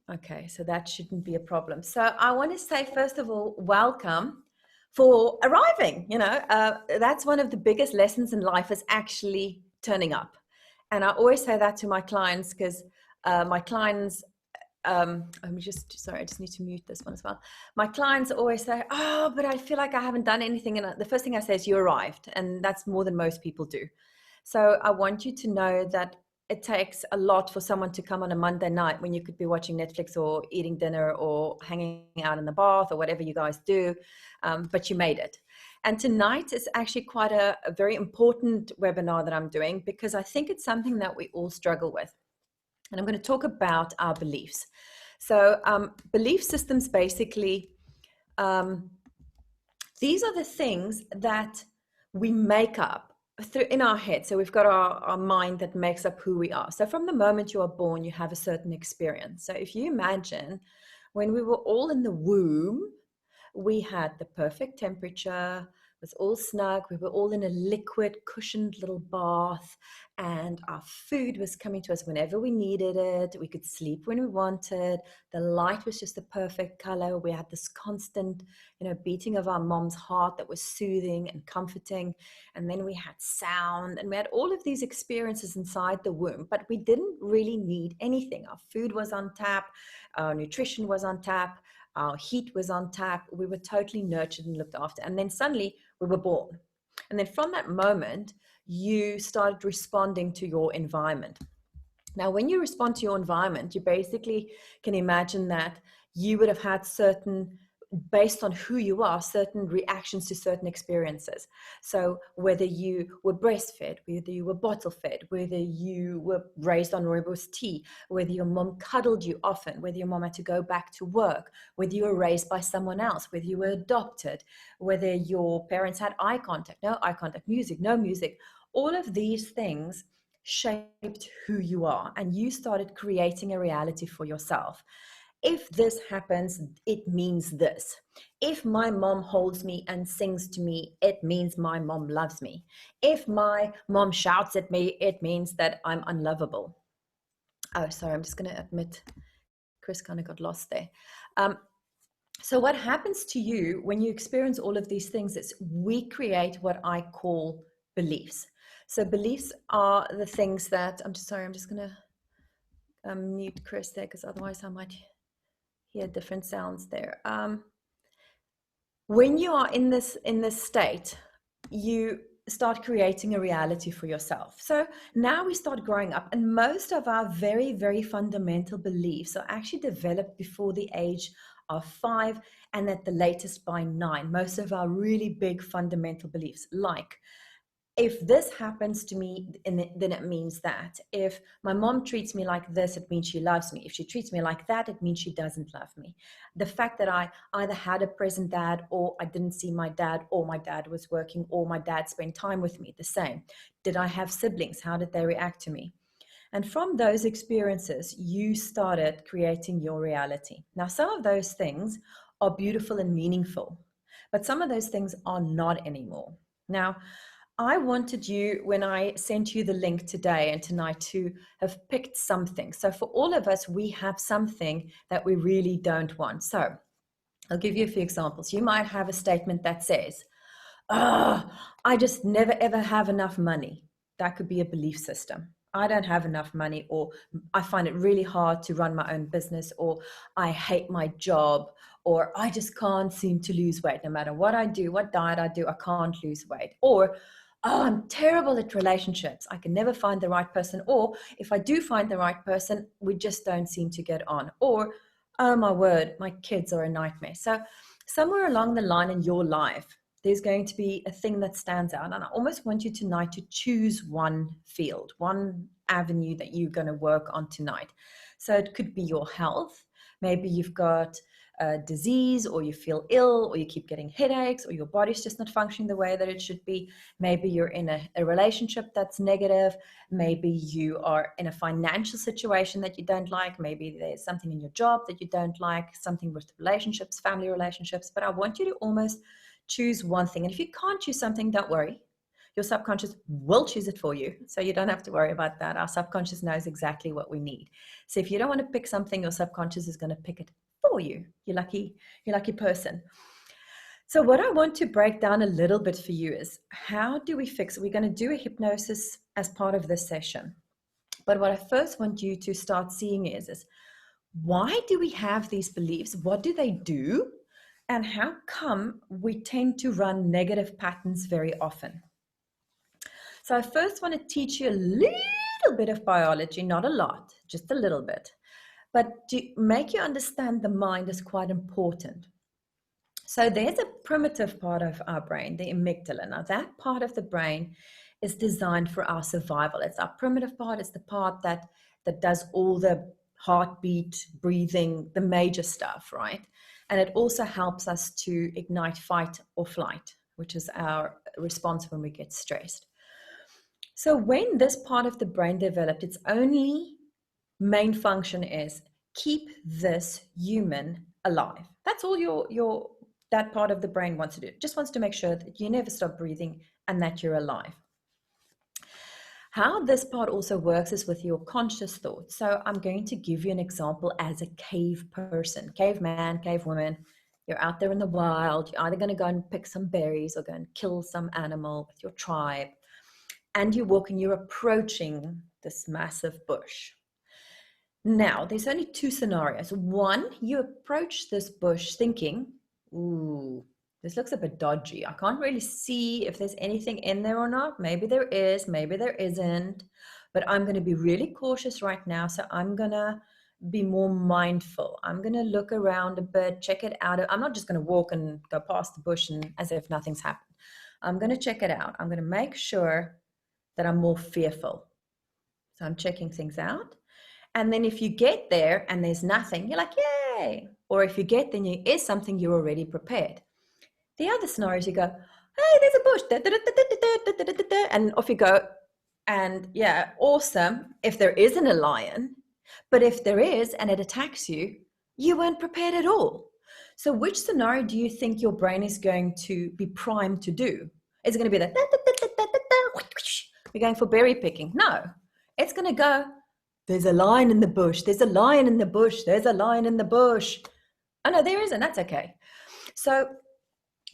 Okay, so that shouldn't be a problem. So I want to say, first of all, welcome for arriving. That's one of the biggest lessons in life, is actually turning up. And I always say that to my clients, because my clients, I'm just sorry, I just need to mute this one as well. My clients always say, oh, but I feel like I haven't done anything. And the first thing I say is, you arrived. And that's more than most people do. So I want you to know that it takes a lot for someone to come on a Monday night when you could be watching Netflix or eating dinner or hanging out in the bath or whatever you guys do, but you made it. And tonight is actually quite a very important webinar that I'm doing, because I think it's something that we all struggle with. And I'm going to talk about our beliefs. So belief systems, basically, these are the things that we make up in our head. So we've got our mind that makes up who we are. So from the moment you are born, you have a certain experience. So if you imagine when we were all in the womb, we had the perfect temperature, it was all snug, we were all in a liquid cushioned little bath, and our food was coming to us whenever we needed it. We could sleep when we wanted. The light was just the perfect color. We had this constant, beating of our mom's heart that was soothing and comforting. And then we had sound, and we had all of these experiences inside the womb, but we didn't really need anything. Our food was on tap, our nutrition was on tap, our heat was on tap. We were totally nurtured and looked after. And then suddenly we were born. And then from that moment, you started responding to your environment. Now, when you respond to your environment, you basically can imagine that you would have had certain, based on who you are, certain reactions to certain experiences. So whether you were breastfed, whether you were bottle fed, whether you were raised on rooibos tea, whether your mom cuddled you often, whether your mom had to go back to work, whether you were raised by someone else, whether you were adopted, whether your parents had eye contact, no eye contact, music, no music, all of these things shaped who you are, and you started creating a reality for yourself. If this happens, it means this. If my mom holds me and sings to me, it means my mom loves me. If my mom shouts at me, it means that I'm unlovable. Oh, sorry, I'm just going to admit Chris kind of got lost there. So what happens to you when you experience all of these things is we create what I call beliefs. So beliefs are the things that, I'm just going to mute Chris there, because otherwise I might hear different sounds there. When you are in this state, you start creating a reality for yourself. So now we start growing up, and most of our very, very fundamental beliefs are actually developed before the age of 5, and at the latest by 9. Most of our really big fundamental beliefs, like, if this happens to me, then it means that. If my mom treats me like this, it means she loves me. If she treats me like that, it means she doesn't love me. The fact that I either had a present dad, or I didn't see my dad, or my dad was working, or my dad spent time with me, the same. Did I have siblings? How did they react to me? And from those experiences, you started creating your reality. Now, some of those things are beautiful and meaningful, but some of those things are not anymore. Now, I wanted you, when I sent you the link today and tonight, to have picked something. So for all of us, we have something that we really don't want. So I'll give you a few examples. You might have a statement that says, I just never ever have enough money. That could be a belief system. I don't have enough money, or I find it really hard to run my own business, or I hate my job, or I just can't seem to lose weight. No matter what I do, what diet I do, I can't lose weight. Or, oh, I'm terrible at relationships. I can never find the right person. Or if I do find the right person, we just don't seem to get on. Or, oh my word, my kids are a nightmare. So somewhere along the line in your life, there's going to be a thing that stands out. And I almost want you tonight to choose one field, one avenue that you're going to work on tonight. So it could be your health. Maybe you've got a disease, or you feel ill, or you keep getting headaches, or your body's just not functioning the way that it should be. Maybe you're in a relationship that's negative. Maybe you are in a financial situation that you don't like. Maybe there's something in your job that you don't like, something with relationships, family relationships. But I want you to almost choose one thing. And if you can't choose something, don't worry. your subconscious will choose it for you. So you don't have to worry about that. Our subconscious knows exactly what we need. So if you don't want to pick something, your subconscious is going to pick it for you. You're lucky person. So what I want to break down a little bit for you is, how do we fix it? We're going to do a hypnosis as part of this session. But what I first want you to start seeing is why do we have these beliefs? What do they do? And how come we tend to run negative patterns very often? So I first want to teach you a little bit of biology, not a lot, just a little bit. But to make you understand the mind is quite important. So there's a primitive part of our brain, the amygdala. Now that part of the brain is designed for our survival. It's our primitive part. It's the part that does all the heartbeat, breathing, the major stuff, right? And it also helps us to ignite fight or flight, which is our response when we get stressed. So when this part of the brain developed, its only main function is keep this human alive. That's all that part of the brain wants to do. It just wants to make sure that you never stop breathing and that you're alive. How this part also works is with your conscious thoughts. So I'm going to give you an example as a cave person, caveman, cavewoman. You're out there in the wild. You're either going to go and pick some berries or go and kill some animal with your tribe. And you're walking, you're approaching this massive bush. Now, there's only two scenarios. One, you approach this bush thinking, ooh, this looks a bit dodgy. I can't really see if there's anything in there or not. Maybe there is, maybe there isn't. But I'm going to be really cautious right now. So I'm going to be more mindful. I'm going to look around a bit, check it out. I'm not just going to walk and go past the bush and as if nothing's happened. I'm going to check it out. I'm going to make sure that I'm more fearful. So I'm checking things out. And then if you get there and there's nothing, you're like, yay. Or if you get there and there is something, you're already prepared. The other scenario is you go, hey, there's a bush. And off you go. And yeah, awesome if there isn't a lion. But if there is and it attacks you, you weren't prepared at all. So which scenario do you think your brain is going to be primed to do? Is it going to be that, we're going for berry picking? No. It's going to go, there's a lion in the bush. There's a lion in the bush. There's a lion in the bush. Oh, no, there isn't. That's okay. So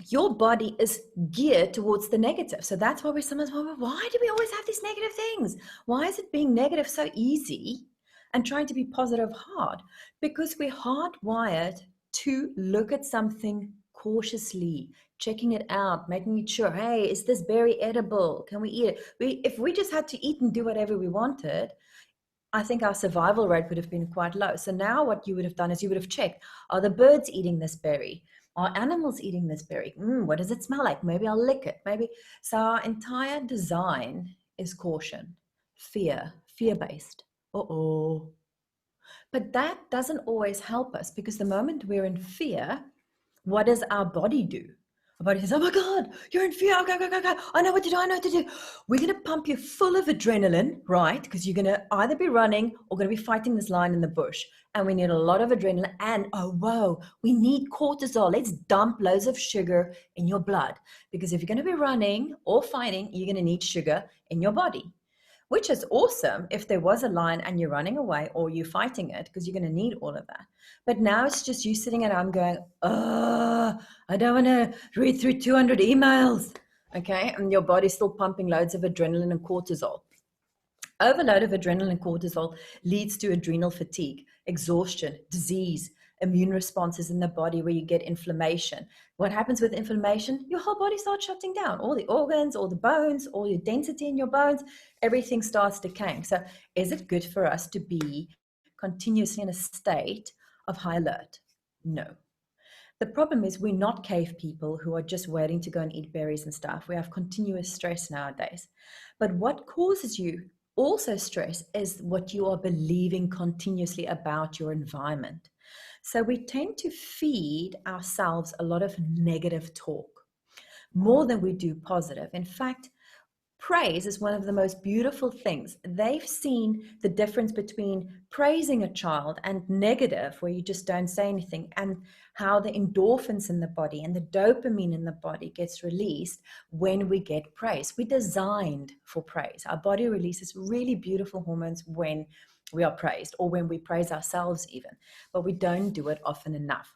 your body is geared towards the negative. So that's why we sometimes wonder, why do we always have these negative things? Why is it being negative so easy and trying to be positive hard? Because we're hardwired to look at something cautiously, checking it out, making sure, hey, is this berry edible? Can we eat it? If we just had to eat and do whatever we wanted, I think our survival rate would have been quite low. So now what you would have done is you would have checked, are the birds eating this berry? Are animals eating this berry? What does it smell like? Maybe I'll lick it. Maybe. So our entire design is caution, fear-based. Uh-oh. But that doesn't always help us, because the moment we're in fear, what does our body do? Our body says, oh my God, you're in fear. Okay, go, go, go. I know what to do. I know what to do. We're going to pump you full of adrenaline, right? Because you're going to either be running or going to be fighting this lion in the bush. And we need a lot of adrenaline. And oh, whoa, we need cortisol. Let's dump loads of sugar in your blood. Because if you're going to be running or fighting, you're going to need sugar in your body. Which is awesome if there was a lion and you're running away or you're fighting it, because you're going to need all of that. But now it's just you sitting at home going, I don't want to read through 200 emails. Okay. And your body's still pumping loads of adrenaline and cortisol. Overload of adrenaline and cortisol leads to adrenal fatigue, exhaustion, disease, immune responses in the body where you get inflammation. What happens with inflammation? Your whole body starts shutting down. All the organs, all the bones, all your density in your bones, everything starts decaying. So is it good for us to be continuously in a state of high alert? No. The problem is we're not cave people who are just waiting to go and eat berries and stuff. We have continuous stress nowadays. But what causes you also stress is what you are believing continuously about your environment. So we tend to feed ourselves a lot of negative talk, more than we do positive. In fact, praise is one of the most beautiful things. They've seen the difference between praising a child and negative, where you just don't say anything, and how the endorphins in the body and the dopamine in the body gets released when we get praise. We're designed for praise. Our body releases really beautiful hormones when we are praised, or when we praise ourselves even, but we don't do it often enough.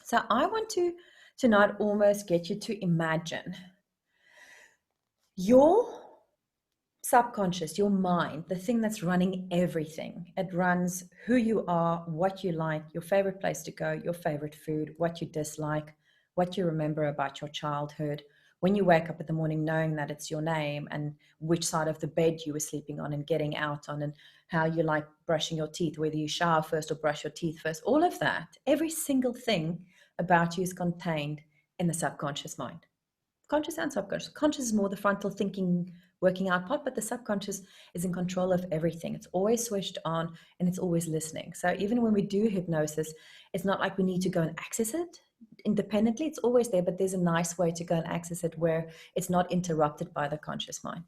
So I want to tonight almost get you to imagine your subconscious, your mind, the thing that's running everything. It runs who you are, what you like, your favorite place to go, your favorite food, what you dislike, what you remember about your childhood. When you wake up in the morning, knowing that it's your name, and which side of the bed you were sleeping on and getting out on, and how you like brushing your teeth, whether you shower first or brush your teeth first, all of that, every single thing about you is contained in the subconscious mind. Conscious and subconscious. Conscious is more the frontal thinking, working out part, but the subconscious is in control of everything. It's always switched on and it's always listening. So even when we do hypnosis, it's not like we need to go and access it independently. It's always there, but there's a nice way to go and access it where it's not interrupted by the conscious mind.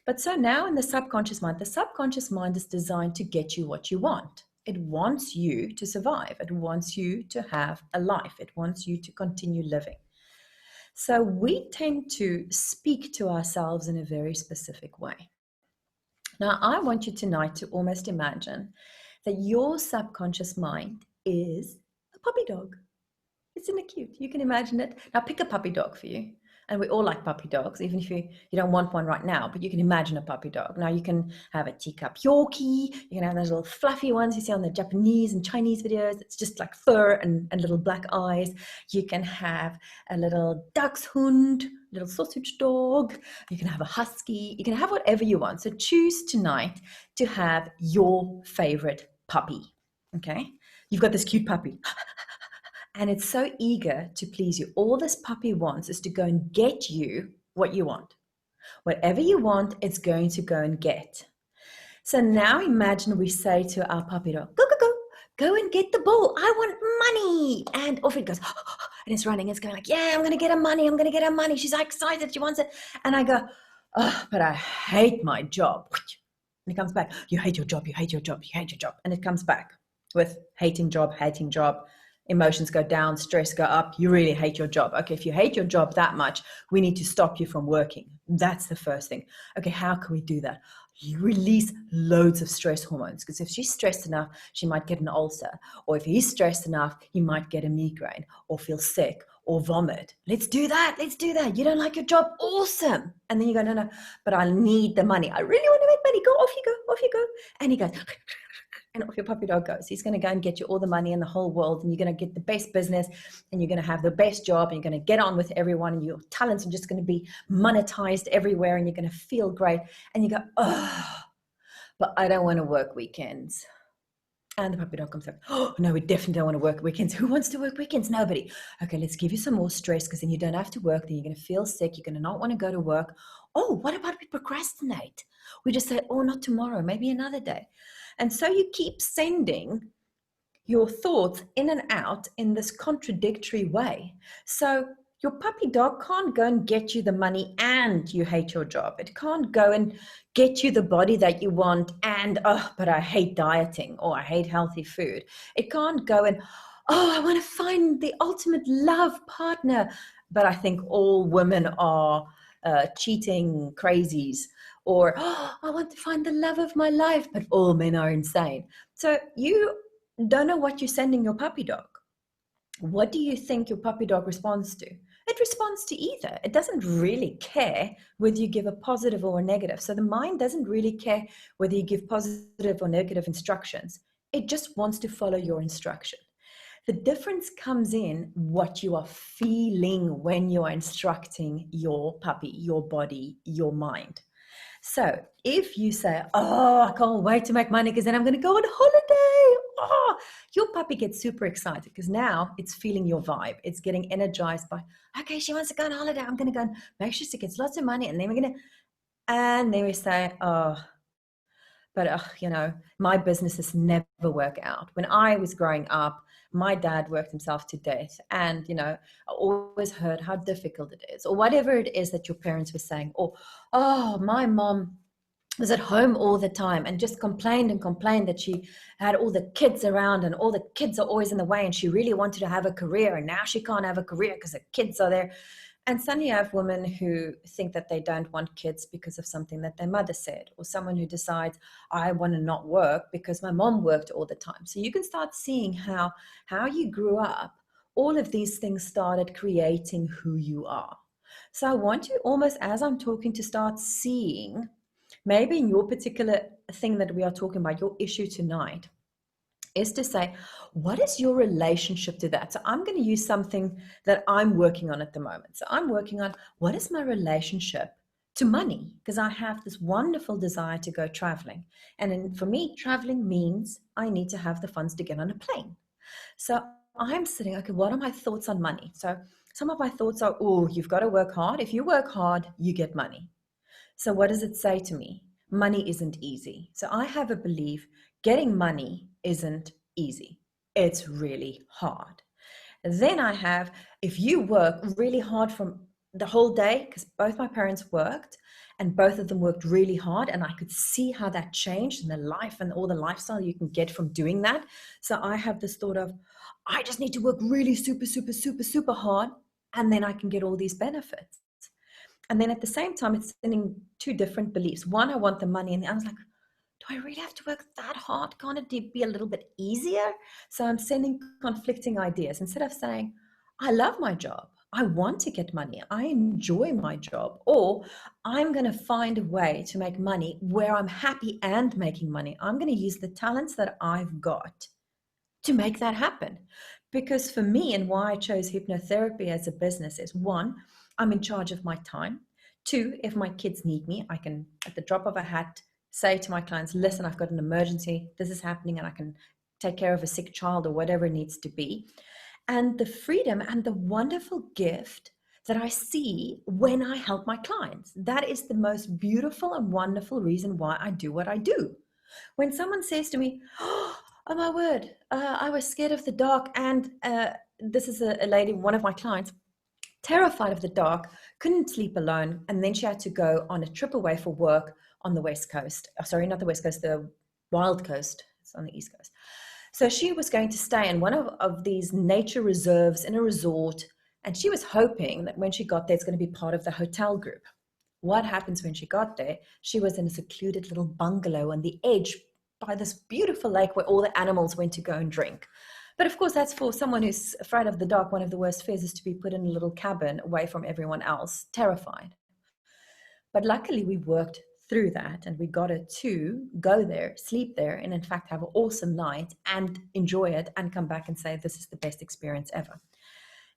But so now in the subconscious mind is designed to get you what you want. It wants you to survive. It wants you to have a life. It wants you to continue living. So we tend to speak to ourselves in a very specific way. Now, I want you tonight to almost imagine that your subconscious mind is a puppy dog. Isn't it cute? You can imagine it. Now pick a puppy dog for you. And we all like puppy dogs, even if you don't want one right now, but you can imagine a puppy dog. Now you can have a teacup Yorkie, you can have those little fluffy ones you see on the Japanese and Chinese videos. It's just like fur and little black eyes. You can have a little dachshund, little sausage dog. You can have a husky. You can have whatever you want. So choose tonight to have your favorite puppy, okay? You've got this cute puppy. And it's so eager to please you. All this puppy wants is to go and get you what you want. Whatever you want, it's going to go and get. So now imagine we say to our puppy dog, go, go, go, go and get the ball. I want money. And off it goes. And it's running. It's going like, yeah, I'm going to get her money. I'm going to get her money. She's like excited. She wants it. And I go, oh, but I hate my job. And it comes back. You hate your job. You hate your job. You hate your job. And it comes back with hating job, hating job. Emotions go down, stress go up. You really hate your job. Okay, if you hate your job that much, we need to stop you from working. That's the first thing. Okay, how can we do that? You release loads of stress hormones, because if she's stressed enough, she might get an ulcer. Or if he's stressed enough, he might get a migraine or feel sick or vomit. Let's do that. Let's do that. You don't like your job? Awesome. And then you go, no, but I need the money. I really want to make money. Go, off you go, off you go. And he goes, and off your puppy dog goes. He's going to go and get you all the money in the whole world, and you're going to get the best business, and you're going to have the best job, and you're going to get on with everyone, and your talents are just going to be monetized everywhere, and you're going to feel great. And you go, oh, but I don't want to work weekends. And the puppy dog comes up, oh, no, we definitely don't want to work weekends. Who wants to work weekends? Nobody. Okay, let's give you some more stress, because then you don't have to work. Then you're going to feel sick. You're going to not want to go to work. Oh, what about we procrastinate? We just say, oh, not tomorrow, maybe another day. And so you keep sending your thoughts in and out in this contradictory way. So your puppy dog can't go and get you the money and you hate your job. It can't go and get you the body that you want and, oh, but I hate dieting, or I hate healthy food. It can't go and, oh, I want to find the ultimate love partner, but I think all women are cheating crazies. Or, oh, I want to find the love of my life, but all men are insane. So you don't know what you're sending your puppy dog. What do you think your puppy dog responds to? It responds to either. It doesn't really care whether you give a positive or a negative. So the mind doesn't really care whether you give positive or negative instructions. It just wants to follow your instruction. The difference comes in what you are feeling when you are instructing your puppy, your body, your mind. So if you say, oh, I can't wait to make money because then I'm going to go on holiday. Oh, your puppy gets super excited because now it's feeling your vibe. It's getting energized by, okay, she wants to go on holiday. I'm going to go and make sure she gets lots of money. And then we say, oh, but my businesses never work out. When I was growing up, my dad worked himself to death, and I always heard how difficult it is, or whatever it is that your parents were saying, or, oh, my mom was at home all the time and just complained and complained that she had all the kids around and all the kids are always in the way, and she really wanted to have a career, and now she can't have a career because the kids are there. And suddenly you have women who think that they don't want kids because of something that their mother said, or someone who decides, I want to not work because my mom worked all the time. So you can start seeing how you grew up, all of these things started creating who you are. So I want you almost, as I'm talking, to start seeing, maybe in your particular thing that we are talking about, your issue tonight, is to say, what is your relationship to that? So I'm going to use something that I'm working on at the moment. So I'm working on, what is my relationship to money? Because I have this wonderful desire to go traveling. And for me, traveling means I need to have the funds to get on a plane. So I'm sitting, okay, what are my thoughts on money? So some of my thoughts are, oh, you've got to work hard. If you work hard, you get money. So what does it say to me? Money isn't easy. So I have a belief, getting money isn't easy. It's really hard. Then I have, if you work really hard from the whole day, because both my parents worked and both of them worked really hard, and I could see how that changed in the life and all the lifestyle you can get from doing that. So I have this thought of, I just need to work really super, super, super, super hard, and then I can get all these benefits. And then at the same time, it's sending two different beliefs. One, I want the money, and the other is like, do I really have to work that hard? Can't it be a little bit easier? So I'm sending conflicting ideas. Instead of saying, I love my job, I want to get money, I enjoy my job, or I'm going to find a way to make money where I'm happy and making money. I'm going to use the talents that I've got to make that happen. Because for me, and why I chose hypnotherapy as a business is, one, I'm in charge of my time. Two, if my kids need me, I can, at the drop of a hat, say to my clients, listen, I've got an emergency, this is happening, and I can take care of a sick child or whatever it needs to be. And the freedom and the wonderful gift that I see when I help my clients. That is the most beautiful and wonderful reason why I do what I do. When someone says to me, oh my word, I was scared of the dark, and this is a lady, one of my clients, terrified of the dark, couldn't sleep alone, and then she had to go on a trip away for work on the West Coast. Sorry, not the West Coast, the Wild Coast. It's on the East Coast. So she was going to stay in one of these nature reserves in a resort, and she was hoping that when she got there, it's going to be part of the hotel group. What happens when she got there? She was in a secluded little bungalow on the edge by this beautiful lake where all the animals went to go and drink. But of course, that's for someone who's afraid of the dark. One of the worst fears is to be put in a little cabin away from everyone else, terrified. But luckily, we worked through that, and we got her to go there, sleep there, and in fact have an awesome night and enjoy it and come back and say, this is the best experience ever.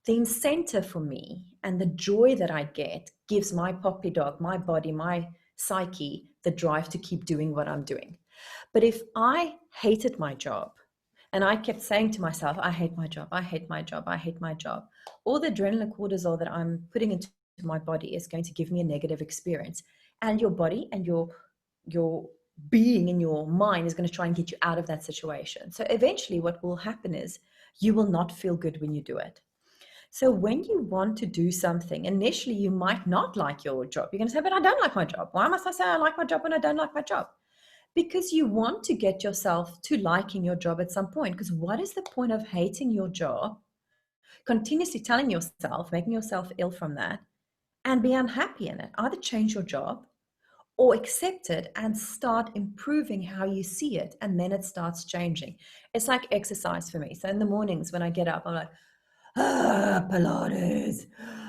The incentive for me and the joy that I get gives my puppy dog, my body, my psyche, the drive to keep doing what I'm doing. But if I hated my job and I kept saying to myself, I hate my job, I hate my job, I hate my job, all the adrenaline cortisol that I'm putting into my body is going to give me a negative experience. And your body and your being in your mind is going to try and get you out of that situation. So eventually what will happen is you will not feel good when you do it. So when you want to do something, initially you might not like your job. You're going to say, but I don't like my job. Why must I say I like my job when I don't like my job? Because you want to get yourself to liking your job at some point. Because what is the point of hating your job, continuously telling yourself, making yourself ill from that, and be unhappy in it? Either change your job or accept it and start improving how you see it. And then it starts changing. It's like exercise for me. So in the mornings when I get up, I'm like, Pilates.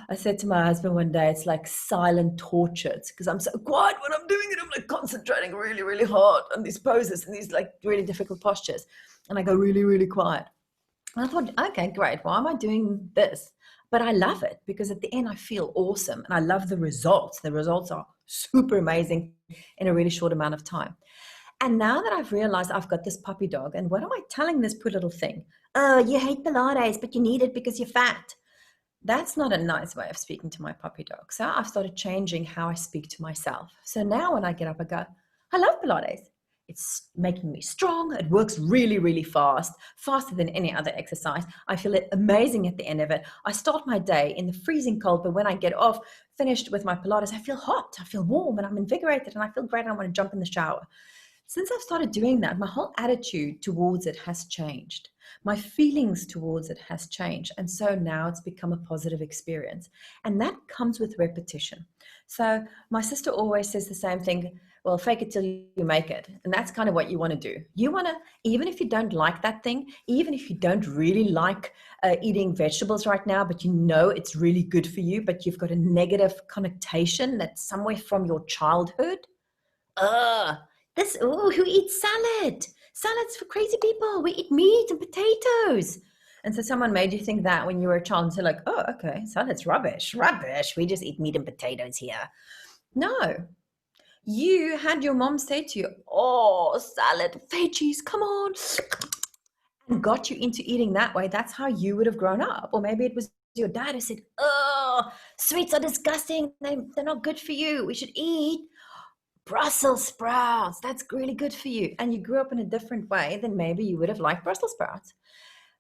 I said to my husband one day, it's like silent torture because I'm so quiet when I'm doing it. I'm like concentrating really, really hard on these poses and these like really difficult postures. And I go really, really quiet. And I thought, okay, great. Why am I doing this? But I love it because at the end I feel awesome and I love the results. The results are super amazing in a really short amount of time. And now that I've realized I've got this puppy dog, and what am I telling this poor little thing? Oh, you hate Pilates, but you need it because you're fat. That's not a nice way of speaking to my puppy dog. So I've started changing how I speak to myself. So now when I get up, I go, I love Pilates. It's making me strong. It works really, really fast, faster than any other exercise. I feel amazing at the end of it. I start my day in the freezing cold, but when I get off, finished with my Pilates, I feel hot, I feel warm, and I'm invigorated, and I feel great, and I want to jump in the shower. Since I've started doing that, my whole attitude towards it has changed. My feelings towards it has changed. And so now it's become a positive experience. And that comes with repetition. So my sister always says the same thing, well, fake it till you make it. And that's kind of what you want to do. You want to, even if you don't like that thing, even if you don't really like eating vegetables right now, but you know it's really good for you, but you've got a negative connotation that's somewhere from your childhood. Who eats salad? Salad's for crazy people. We eat meat and potatoes. And so someone made you think that when you were a child, and so like, oh, okay, salad's rubbish. We just eat meat and potatoes here. No, you had your mom say to you, oh, salad, veggies, come on, and got you into eating that way. That's how you would have grown up. Or maybe it was your dad who said, oh, sweets are disgusting. They're not good for you. We should eat Brussels sprouts. That's really good for you. And you grew up in a different way, then maybe you would have liked Brussels sprouts.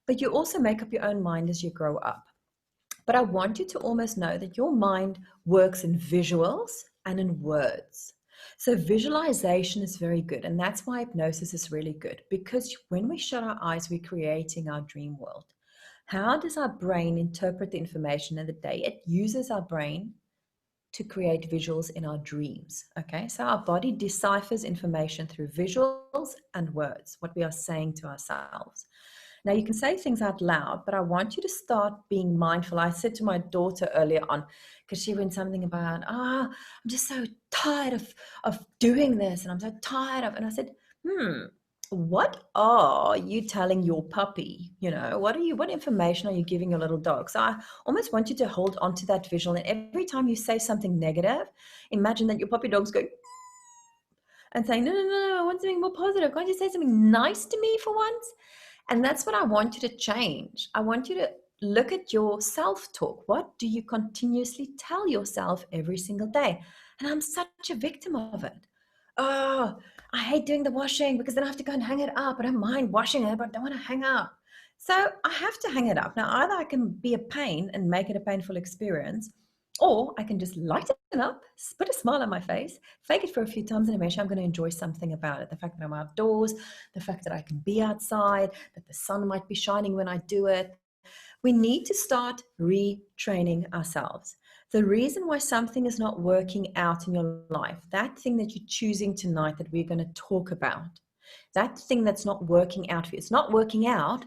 But you also make up your own mind as you grow up. But I want you to almost know that your mind works in visuals and in words. So visualization is very good. And that's why hypnosis is really good, because when we shut our eyes, we're creating our dream world. How does our brain interpret the information of the day? It uses our brain to create visuals in our dreams. Okay, so our body deciphers information through visuals and words, what we are saying to ourselves. Now, you can say things out loud, but I want you to start being mindful. I said to my daughter earlier on, because she went something about, I'm just so tired of doing this, and I'm so tired of, and I said, what are you telling your puppy? You know, what information are you giving your little dog? So I almost want you to hold on to that visual, and every time you say something negative, imagine that your puppy dog's going and saying, no, I want something more positive. Can't you say something nice to me for once? And that's what I want you to change. I want you to look at your self-talk. What do you continuously tell yourself every single day? And I'm such a victim of it. Oh, I hate doing the washing because then I have to go and hang it up. I don't mind washing it, but I don't want to hang up. So I have to hang it up. Now, either I can be a pain and make it a painful experience, or I can just light it up, put a smile on my face, fake it for a few times, and eventually I'm going to enjoy something about it. The fact that I'm outdoors, the fact that I can be outside, that the sun might be shining when I do it. We need to start retraining ourselves. The reason why something is not working out in your life, that thing that you're choosing tonight that we're going to talk about, that thing that's not working out for you, it's not working out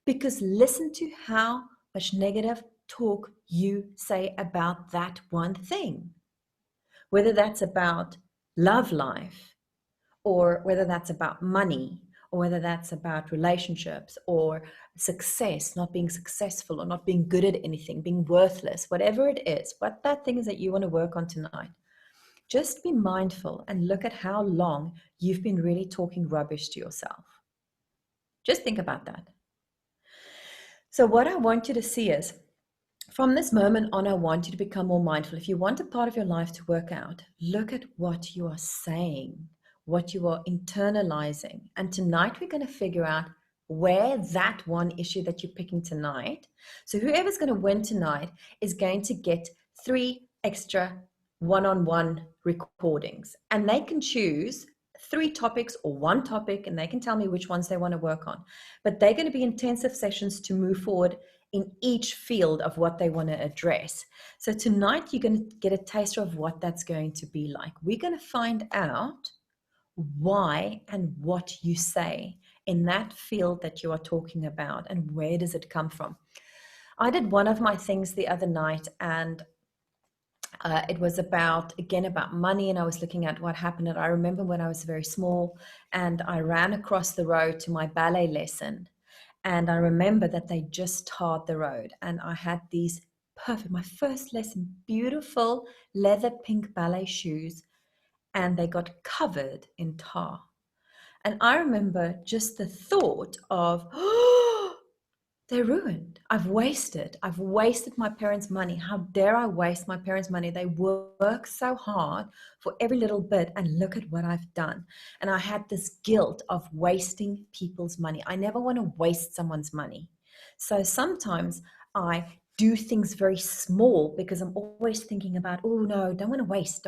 because listen to how much negative talk you say about that one thing. Whether that's about love life, or whether that's about money, or whether that's about relationships or success, not being successful or not being good at anything, being worthless, whatever it is, what that thing is that you want to work on tonight. Just be mindful and look at how long you've been really talking rubbish to yourself. Just think about that. So what I want you to see is, from this moment on, I want you to become more mindful. If you want a part of your life to work out, look at what you are saying, what you are internalizing. And tonight we're going to figure out where that one issue that you're picking tonight. So whoever's going to win tonight is going to get 3 extra one-on-one recordings. And they can choose 3 topics or 1 topic, and they can tell me which ones they want to work on. But they're going to be intensive sessions to move forward in each field of what they want to address. So tonight you're going to get a taster of what that's going to be like. We're going to find out why and what you say in that field that you are talking about, and where does it come from. I did one of my things the other night, and it was about money, and I was looking at what happened. And I remember when I was very small and I ran across the road to my ballet lesson, and I remember that they just tarred the road, and I had these my first lesson, beautiful leather pink ballet shoes, and they got covered in tar. And I remember just the thought of, oh, they're ruined. I've wasted my parents' money. How dare I waste my parents' money? They work so hard for every little bit, and look at what I've done. And I had this guilt of wasting people's money. I never want to waste someone's money. So sometimes I do things very small because I'm always thinking about, oh no, don't want to waste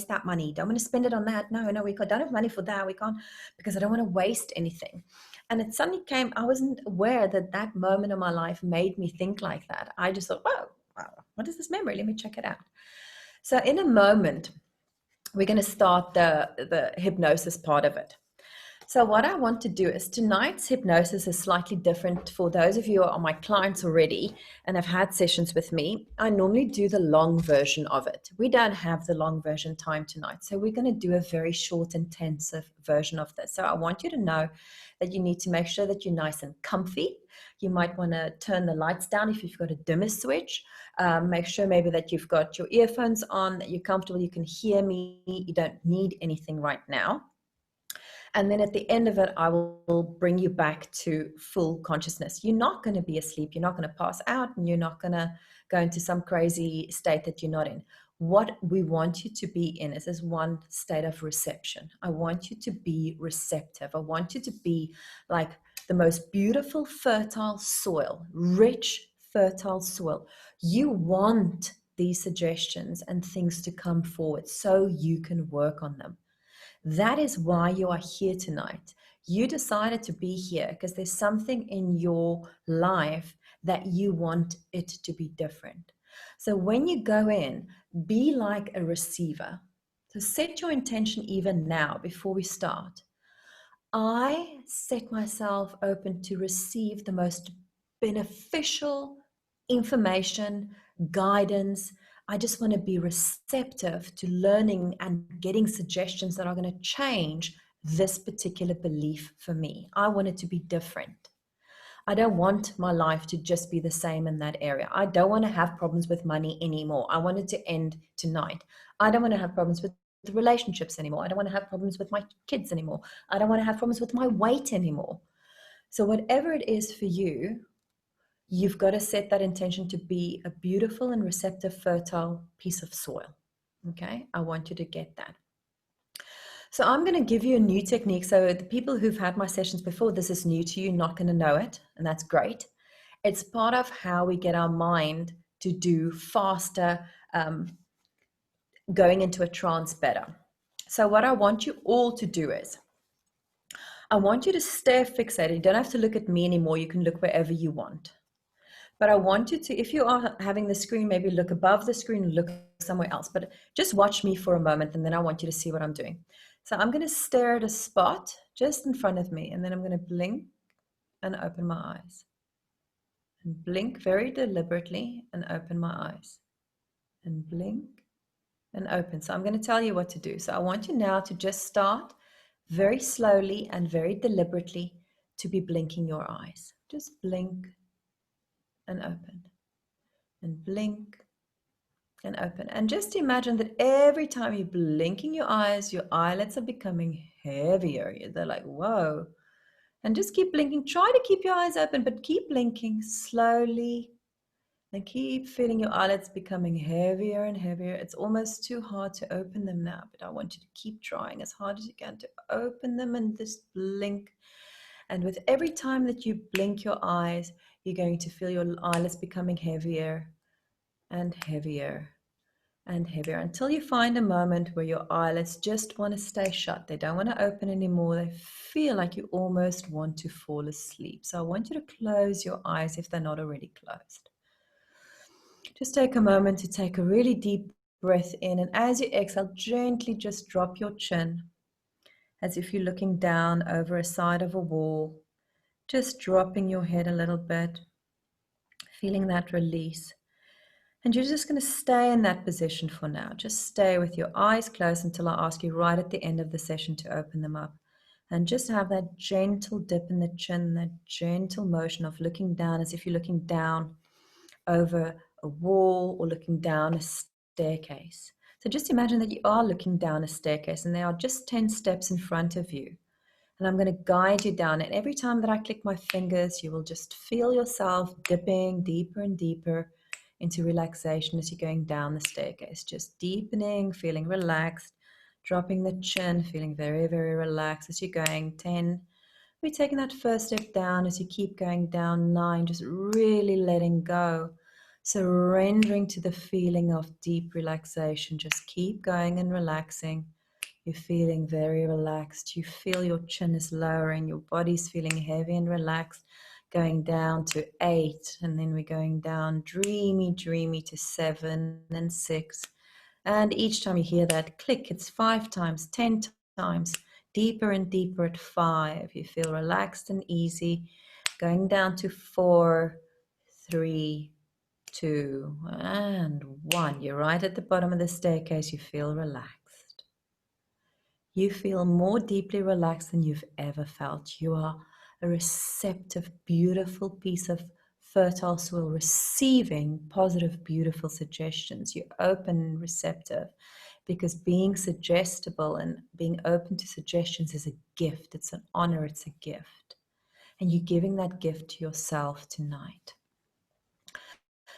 that money. Don't want to spend it on that. No, we don't have money for that. We can't, because I don't want to waste anything. And it suddenly came, I wasn't aware that that moment in my life made me think like that. I just thought, wow, what is this memory? Let me check it out. So in a moment, we're going to start the hypnosis part of it. So what I want to do is, tonight's hypnosis is slightly different for those of you who are my clients already and have had sessions with me. I normally do the long version of it. We don't have the long version time tonight. So we're going to do a very short, intensive version of this. So I want you to know that you need to make sure that you're nice and comfy. You might want to turn the lights down if you've got a dimmer switch. Make sure maybe that you've got your earphones on, that you're comfortable, you can hear me. You don't need anything right now. And then at the end of it, I will bring you back to full consciousness. You're not going to be asleep. You're not going to pass out, and you're not going to go into some crazy state that you're not in. What we want you to be in is this one state of reception. I want you to be receptive. I want you to be like the most beautiful, fertile soil, rich, fertile soil. You want these suggestions and things to come forward so you can work on them. That is why you are here tonight. You decided to be here because there's something in your life that you want it to be different. So when you go in, be like a receiver. So set your intention even now before we start. I set myself open to receive the most beneficial information, guidance. I just want to be receptive to learning and getting suggestions that are going to change this particular belief for me. I want it to be different. I don't want my life to just be the same in that area. I don't want to have problems with money anymore. I want it to end tonight. I don't want to have problems with relationships anymore. I don't want to have problems with my kids anymore. I don't want to have problems with my weight anymore. So whatever it is for you, you've got to set that intention to be a beautiful and receptive, fertile piece of soil. Okay? I want you to get that. So I'm going to give you a new technique. So the people who've had my sessions before, this is new to you, not going to know it, and that's great. It's part of how we get our mind to do faster, going into a trance better. So what I want you all to do is, I want you to stay fixated. You don't have to look at me anymore. You can look wherever you want. But I want you to, if you are having the screen, maybe look above the screen, look somewhere else. But just watch me for a moment, and then I want you to see what I'm doing. So I'm going to stare at a spot just in front of me, and then I'm going to blink and open my eyes. And blink very deliberately and open my eyes. And blink and open. So I'm going to tell you what to do. So I want you now to just start very slowly and very deliberately to be blinking your eyes. Just blink and open, and blink and open. And just imagine that every time you're blinking your eyes, your eyelids are becoming heavier. They're like, whoa. And just keep blinking. Try to keep your eyes open, but keep blinking slowly, and keep feeling your eyelids becoming heavier and heavier. It's almost too hard to open them now, but I want you to keep trying as hard as you can to open them and just blink. And with every time that you blink your eyes, you're going to feel your eyelids becoming heavier and heavier and heavier until you find a moment where your eyelids just want to stay shut. They don't want to open anymore. They feel like you almost want to fall asleep. So I want you to close your eyes if they're not already closed. Just take a moment to take a really deep breath in, and as you exhale, gently just drop your chin as if you're looking down over a side of a wall. Just dropping your head a little bit, feeling that release. And you're just going to stay in that position for now. Just stay with your eyes closed until I ask you right at the end of the session to open them up. And just have that gentle dip in the chin, that gentle motion of looking down as if you're looking down over a wall or looking down a staircase. So just imagine that you are looking down a staircase and there are just 10 steps in front of you. And I'm going to guide you down. And every time that I click my fingers, you will just feel yourself dipping deeper and deeper into relaxation as you're going down the staircase. Just deepening, feeling relaxed, dropping the chin, feeling very, very relaxed as you're going. 10. We're taking that first step down as you keep going down. 9. Just really letting go. Surrendering to the feeling of deep relaxation. Just keep going and relaxing. You're feeling very relaxed. You feel your chin is lowering. Your body's feeling heavy and relaxed. Going down to 8. And then we're going down dreamy, dreamy to 7 and 6. And each time you hear that click, it's 5 times, 10 times. Deeper and deeper at 5. You feel relaxed and easy. Going down to 4, 3, 2, and 1. You're right at the bottom of the staircase. You feel relaxed. You feel more deeply relaxed than you've ever felt. You are a receptive, beautiful piece of fertile soil, receiving positive, beautiful suggestions. You're open and receptive because being suggestible and being open to suggestions is a gift. It's an honor. It's a gift. And you're giving that gift to yourself tonight.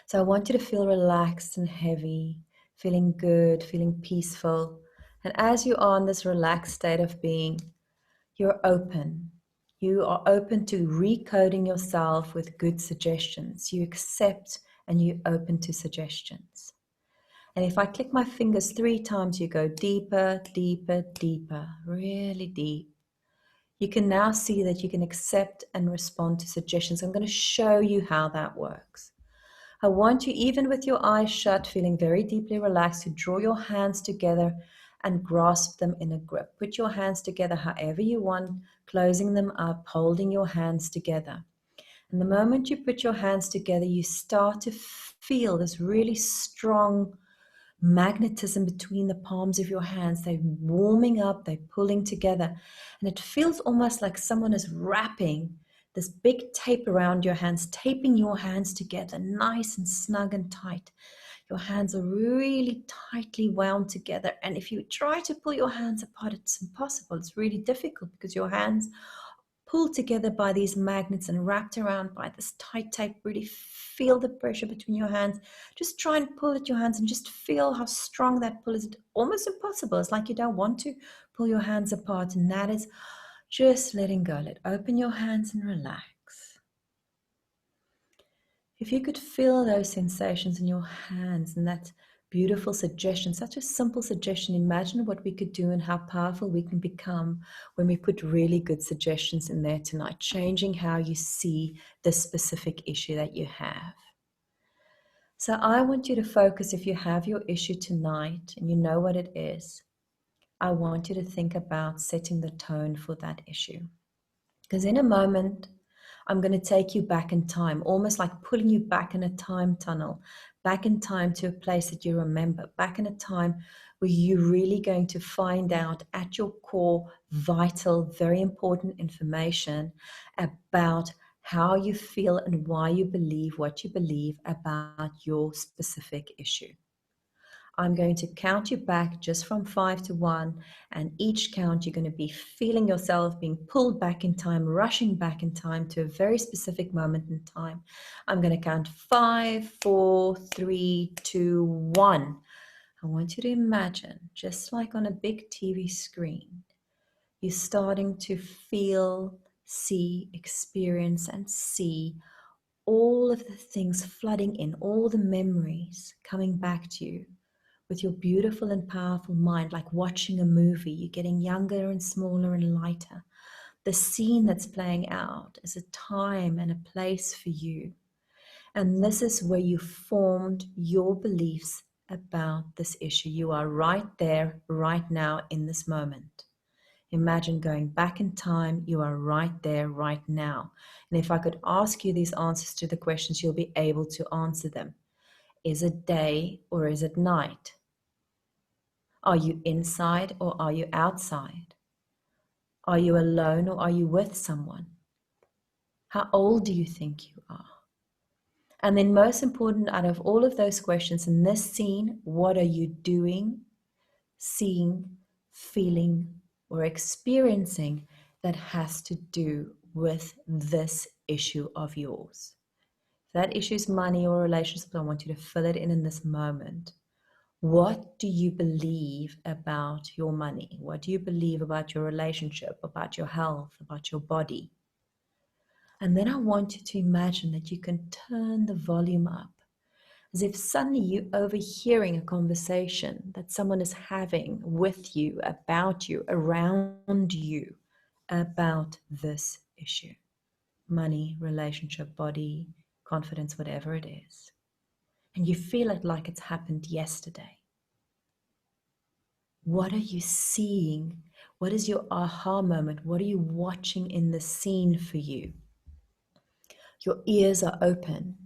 So I want you to feel relaxed and heavy, feeling good, feeling peaceful. And as you are in this relaxed state of being, you're open. You are open to recoding yourself with good suggestions. You accept and you open to suggestions. And if I click my fingers 3 times, you go deeper, deeper, deeper, really deep. You can now see that you can accept and respond to suggestions. I'm going to show you how that works. I want you, even with your eyes shut, feeling very deeply relaxed, to draw your hands together and grasp them in a grip. Put your hands together however you want, closing them up, holding your hands together. And the moment you put your hands together, you start to feel this really strong magnetism between the palms of your hands. They're warming up, they're pulling together. And it feels almost like someone is wrapping this big tape around your hands, taping your hands together nice and snug and tight. Your hands are really tightly wound together. And if you try to pull your hands apart, it's impossible. It's really difficult because your hands pulled together by these magnets and wrapped around by this tight tape. Really feel the pressure between your hands. Just try and pull at your hands and just feel how strong that pull is. It's almost impossible. It's like you don't want to pull your hands apart, and that is just letting go. Open your hands and relax. If you could feel those sensations in your hands and that beautiful suggestion, such a simple suggestion, imagine what we could do and how powerful we can become when we put really good suggestions in there tonight, changing how you see this specific issue that you have. So I want you to focus, if you have your issue tonight and you know what it is, I want you to think about setting the tone for that issue. Because in a moment, I'm going to take you back in time, almost like pulling you back in a time tunnel, back in time to a place that you remember, back in a time where you're really going to find out at your core vital, very important information about how you feel and why you believe what you believe about your specific issue. I'm going to count you back just from 5 to 1, and each count you're going to be feeling yourself being pulled back in time, rushing back in time to a very specific moment in time. I'm going to count 5, 4, 3, 2, 1. I want you to imagine, just like on a big TV screen, you're starting to feel, see, experience, and see all of the things flooding in, all the memories coming back to you with your beautiful and powerful mind, like watching a movie. You're getting younger and smaller and lighter. The scene that's playing out is a time and a place for you. And this is where you formed your beliefs about this issue. You are right there, right now, in this moment. Imagine going back in time. You are right there, right now. And if I could ask you these answers to the questions, you'll be able to answer them. Is it day or is it night? Are you inside or are you outside? Are you alone or are you with someone? How old do you think you are? And then most important out of all of those questions in this scene, what are you doing, seeing, feeling, or experiencing that has to do with this issue of yours. If that issue is money or relationships, I want you to fill it in this moment. What do you believe about your money? What do you believe about your relationship, about your health, about your body? And then I want you to imagine that you can turn the volume up, as if suddenly you're overhearing a conversation that someone is having with you, about you, around you, about this issue. Money, relationship, body, confidence, whatever it is. And you feel it like it's happened yesterday. What are you seeing? What is your aha moment? What are you watching in the scene for you? Your ears are open.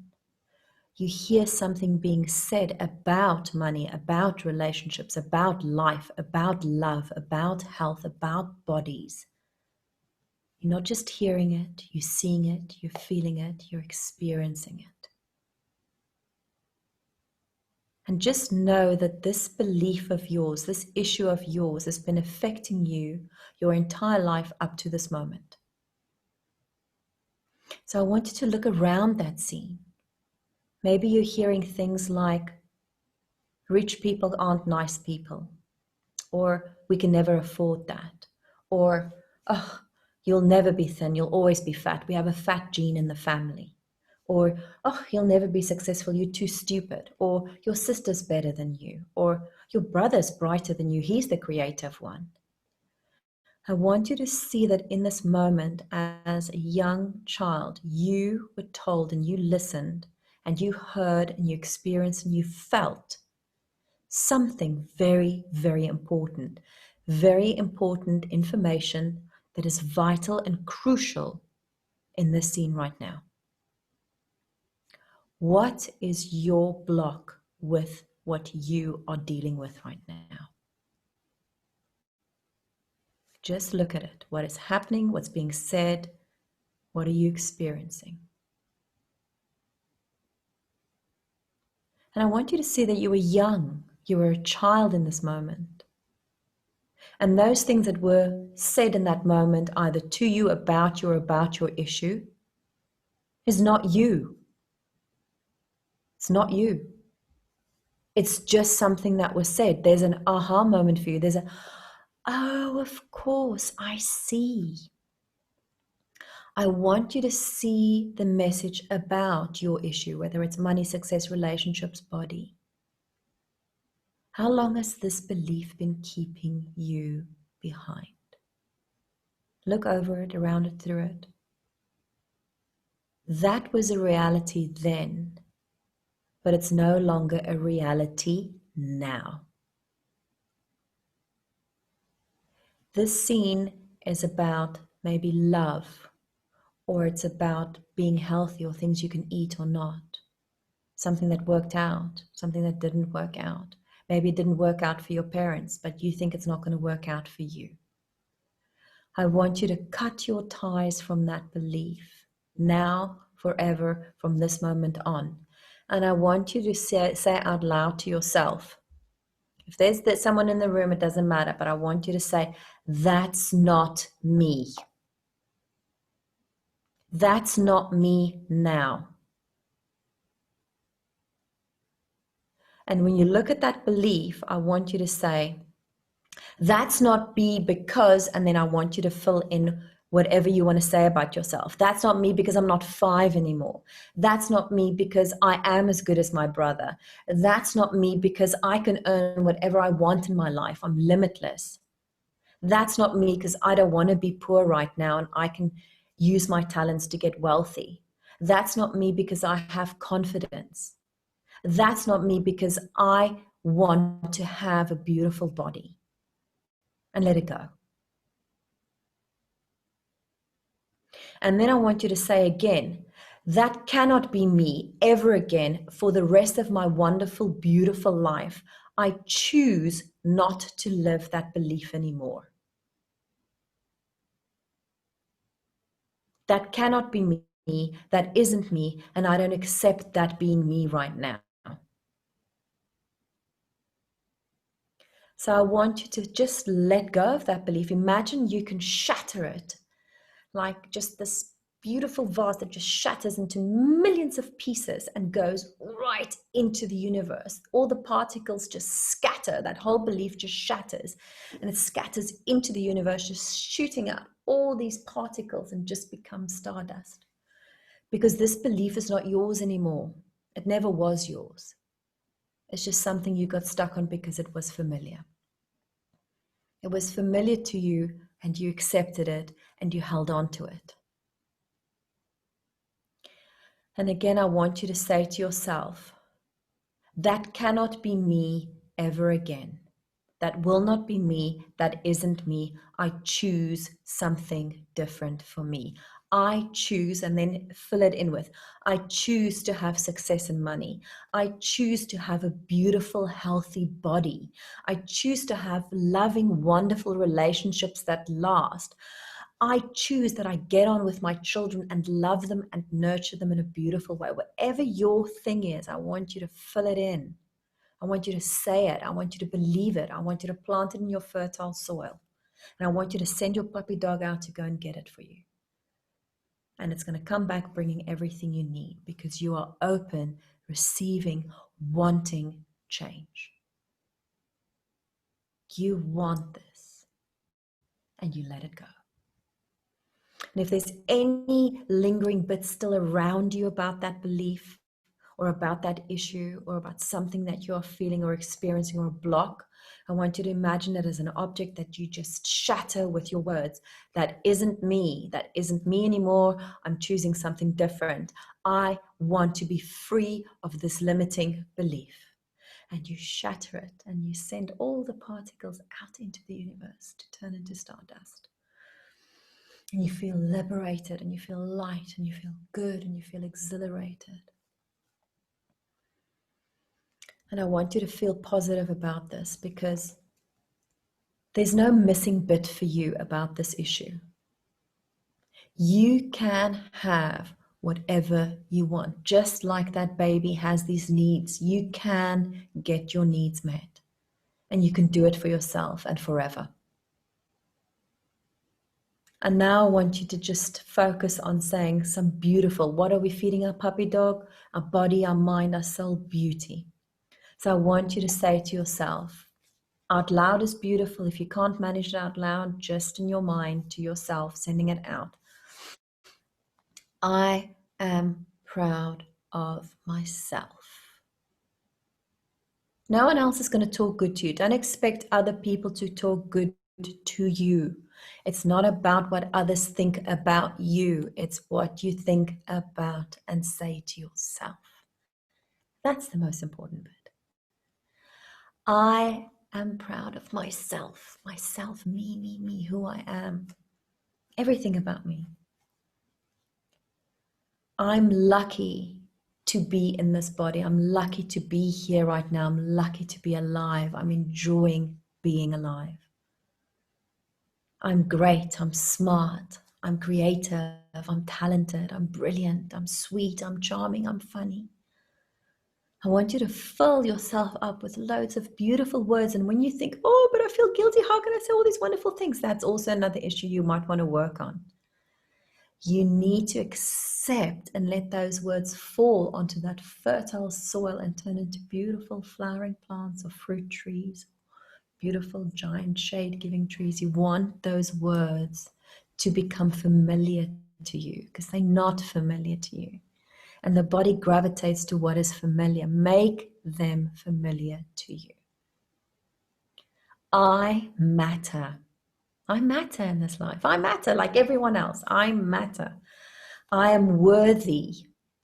You hear something being said about money, about relationships, about life, about love, about health, about bodies. You're not just hearing it, you're seeing it, you're feeling it, you're experiencing it. And just know that this belief of yours, this issue of yours, has been affecting you your entire life up to this moment. So I want you to look around that scene. Maybe you're hearing things like, rich people aren't nice people, or we can never afford that, or, oh, you'll never be thin, you'll always be fat, we have a fat gene in the family. Or, oh, you'll never be successful, you're too stupid. Or, your sister's better than you. Or, your brother's brighter than you, he's the creative one. I want you to see that in this moment, as a young child, you were told and you listened and you heard and you experienced and you felt something very, very important information that is vital and crucial in this scene right now. What is your block with what you are dealing with right now? Just look at it. What is happening? What's being said? What are you experiencing? And I want you to see that you were young. You were a child in this moment. And those things that were said in that moment, either to you about your issue, is not you. It's not you. It's just something that was said. There's an aha moment for you. There's a, oh, of course, I see. I want you to see the message about your issue, whether it's money, success, relationships, body. How long has this belief been keeping you behind? Look over it, around it, through it. That was a reality then, but it's no longer a reality now. This scene is about maybe love, or it's about being healthy or things you can eat or not. Something that worked out, something that didn't work out. Maybe it didn't work out for your parents, but you think it's not going to work out for you. I want you to cut your ties from that belief, now, forever, from this moment on. And I want you to say out loud to yourself, if there's someone in the room, it doesn't matter, but I want you to say, that's not me. That's not me now. And when you look at that belief, I want you to say, that's not me because, and then I want you to fill in whatever you want to say about yourself. That's not me because I'm not 5 anymore. That's not me because I am as good as my brother. That's not me because I can earn whatever I want in my life. I'm limitless. That's not me because I don't want to be poor right now and I can use my talents to get wealthy. That's not me because I have confidence. That's not me because I want to have a beautiful body. And let it go. And then I want you to say again, that cannot be me ever again for the rest of my wonderful, beautiful life. I choose not to live that belief anymore. That cannot be me, that isn't me, and I don't accept that being me right now. So I want you to just let go of that belief. Imagine you can shatter it like just this beautiful vase that just shatters into millions of pieces and goes right into the universe. All the particles just scatter. That whole belief just shatters, and it scatters into the universe, just shooting out all these particles and just becomes stardust. Because this belief is not yours anymore. It never was yours. It's just something you got stuck on because it was familiar. It was familiar to you, and you accepted it, and you held on to it. And again, I want you to say to yourself, that cannot be me ever again. That will not be me. That isn't me. I choose something different for me. I choose, and then fill it in with, I choose to have success and money. I choose to have a beautiful, healthy body. I choose to have loving, wonderful relationships that last. I choose that I get on with my children and love them and nurture them in a beautiful way. Whatever your thing is, I want you to fill it in. I want you to say it. I want you to believe it. I want you to plant it in your fertile soil. And I want you to send your puppy dog out to go and get it for you. And it's going to come back bringing everything you need because you are open, receiving, wanting change. You want this and you let it go. And if there's any lingering bits still around you about that belief or about that issue or about something that you're feeling or experiencing or a block, I want you to imagine it as an object that you just shatter with your words. That isn't me. That isn't me anymore. I'm choosing something different. I want to be free of this limiting belief. And you shatter it and you send all the particles out into the universe to turn into stardust. And you feel liberated and you feel light and you feel good and you feel exhilarated. And I want you to feel positive about this because there's no missing bit for you about this issue. You can have whatever you want. Just like that baby has these needs, you can get your needs met. And you can do it for yourself and forever. And now I want you to just focus on saying some beautiful, what are we feeding our puppy dog? Our body, our mind, our soul, beauty. So I want you to say to yourself, out loud is beautiful. If you can't manage it out loud, just in your mind to yourself, sending it out. I am proud of myself. No one else is going to talk good to you. Don't expect other people to talk good to you. It's not about what others think about you. It's what you think about and say to yourself. That's the most important bit. I am proud of myself. Myself, me, who I am. Everything about me. I'm lucky to be in this body. I'm lucky to be here right now. I'm lucky to be alive. I'm enjoying being alive. I'm great. I'm smart. I'm creative. I'm talented. I'm brilliant. I'm sweet. I'm charming. I'm funny. I want you to fill yourself up with loads of beautiful words. And when you think, oh, but I feel guilty, how can I say all these wonderful things? That's also another issue you might want to work on. You need to accept and let those words fall onto that fertile soil and turn into beautiful flowering plants or fruit trees, beautiful giant shade-giving trees. You want those words to become familiar to you because they're not familiar to you. And the body gravitates to what is familiar. Make them familiar to you. I matter. I matter in this life. I matter like everyone else. I matter. I am worthy.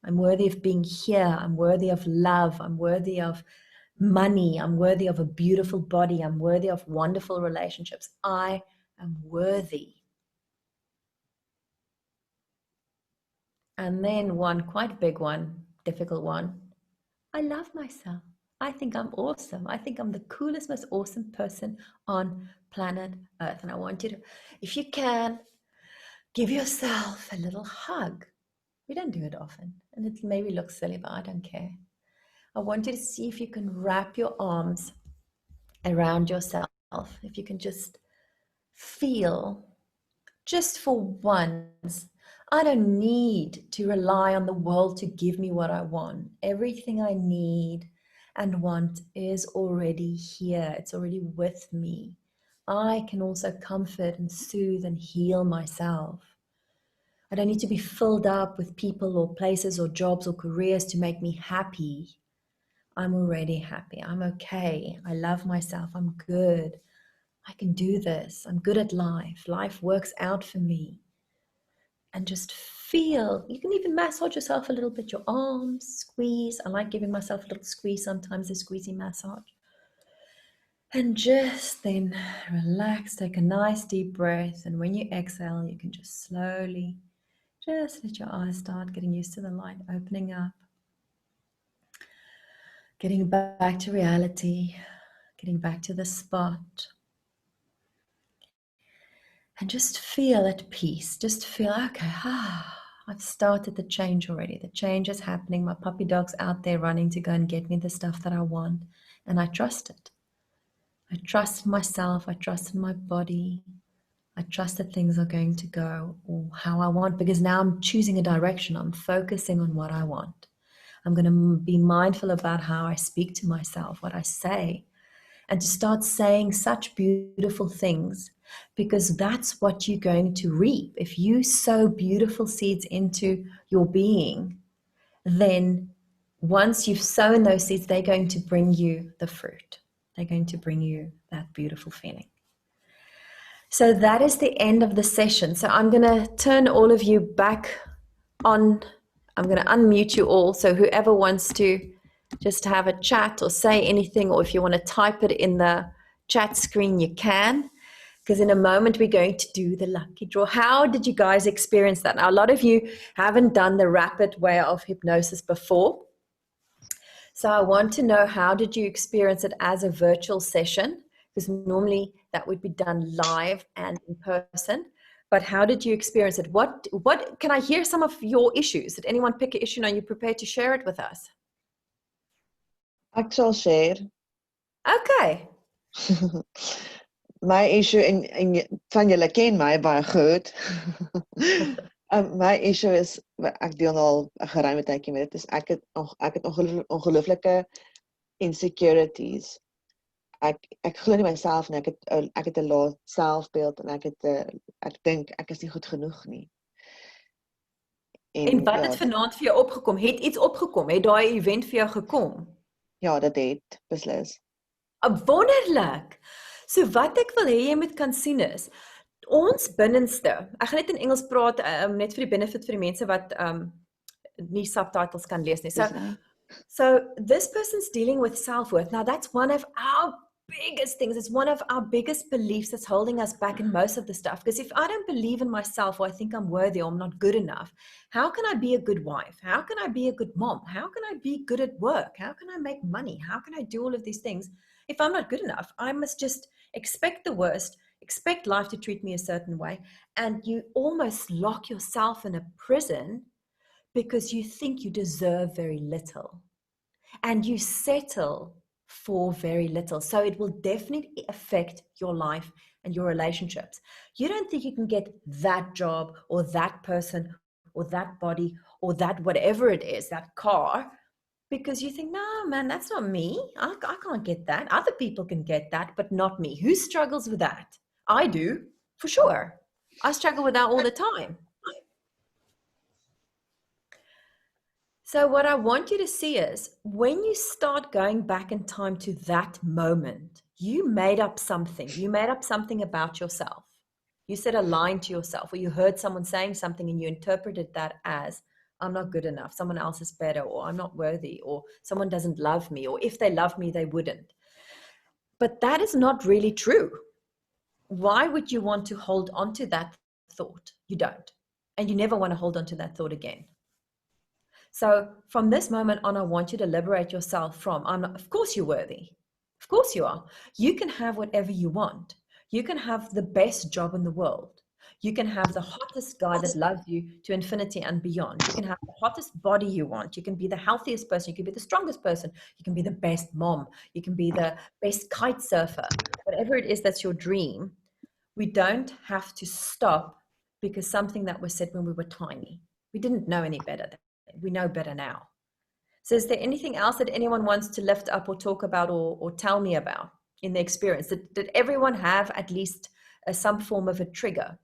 I'm worthy of being here. I'm worthy of love. I'm worthy of money. I'm worthy of a beautiful body. I'm worthy of wonderful relationships. I am worthy. And then one quite big one, difficult one. I love myself. I think I'm awesome. I think I'm the coolest, most awesome person on planet Earth. And I want you to, if you can, give yourself a little hug. We don't do it often. And it maybe looks silly, but I don't care. I want you to see if you can wrap your arms around yourself. If you can just feel just for once, I don't need to rely on the world to give me what I want. Everything I need and want is already here. It's already with me. I can also comfort and soothe and heal myself. I don't need to be filled up with people or places or jobs or careers to make me happy. I'm already happy. I'm okay. I love myself. I'm good. I can do this. I'm good at life. Life works out for me. And just feel, you can even massage yourself a little bit, your arms, squeeze. I like giving myself a little squeeze sometimes, a squeezy massage. And just then relax, take a nice deep breath. And when you exhale, you can just slowly just let your eyes start getting used to the light, opening up, getting back to reality, getting back to the spot. And just feel at peace. Just feel, okay, I've started the change already. The change is happening. My puppy dog's out there running to go and get me the stuff that I want. And I trust it. I trust myself. I trust in my body. I trust that things are going to go how I want, because now I'm choosing a direction. I'm focusing on what I want. I'm going to be mindful about how I speak to myself, what I say, and to start saying such beautiful things, because that's what you're going to reap. If you sow beautiful seeds into your being, then once you've sown those seeds, they're going to bring you the fruit. They're going to bring you that beautiful feeling. So that is the end of the session. So I'm going to turn all of you back on. I'm going to unmute you all. So whoever wants to just have a chat or say anything, or if you want to type it in the chat screen, you can. Because in a moment, we're going to do the lucky draw. How did you guys experience that? Now, a lot of you haven't done the rapid way of hypnosis before. So I want to know, how did you experience it as a virtual session? Because normally that would be done live and in person. But how did you experience it? What can I hear some of your issues? Did anyone pick an issue? Are you prepared to share it with us? Ek sal share. Okay. My issue, en van julle ken my baie goed. My issue is, ek deel nou al 'n geruime tydjie met dit, is ek het ongelooflike insecurities. Ek glo nie myself nie. Ek het 'n lae selfbeeld en ek dink ek is nie goed genoeg nie. En wat het vanaand vir jou opgekom? Het iets opgekom? Het daai event vir jou gekom? Ja, dit het beslis. Wonderlik. So wat ek wil hê jy moet kan sien is, ons binneste, ek gaan net in Engels praat, net vir die benefit vir die mense wat nie subtitles kan lees nie. So this person's dealing with self-worth. Now that's one of our biggest things. It's one of our biggest beliefs that's holding us back in most of the stuff. Because if I don't believe in myself, or I think I'm worthy, or I'm not good enough, how can I be a good wife? How can I be a good mom? How can I be good at work? How can I make money? How can I do all of these things? If I'm not good enough, I must just expect the worst, expect life to treat me a certain way. And you almost lock yourself in a prison because you think you deserve very little. And you settle for very little. So it will definitely affect your life and your relationships. You don't think you can get that job or that person or that body or that whatever it is, that car, because you think, no, man, that's not me. I can't get that. Other people can get that, but not me. Who struggles with that? I do, for sure. I struggle with that all the time. So what I want you to see is, when you start going back in time to that moment, you made up something. You made up something about yourself. You said a line to yourself, or you heard someone saying something and you interpreted that as, I'm not good enough, someone else is better, or I'm not worthy, or someone doesn't love me, or if they love me, they wouldn't. But that is not really true. Why would you want to hold on to that thought? You don't. And you never want to hold on to that thought again. So from this moment on, I want you to liberate yourself from, of course you're worthy. Of course you are. You can have whatever you want. You can have the best job in the world. You can have the hottest guy that loves you to infinity and beyond. You can have the hottest body you want. You can be the healthiest person. You can be the strongest person. You can be the best mom. You can be the best kite surfer. Whatever it is that's your dream, we don't have to stop because something that was said when we were tiny. We didn't know any better then. We know better now. So is there anything else that anyone wants to lift up or talk about or tell me about in their experience? Did everyone have at least some form of a trigger?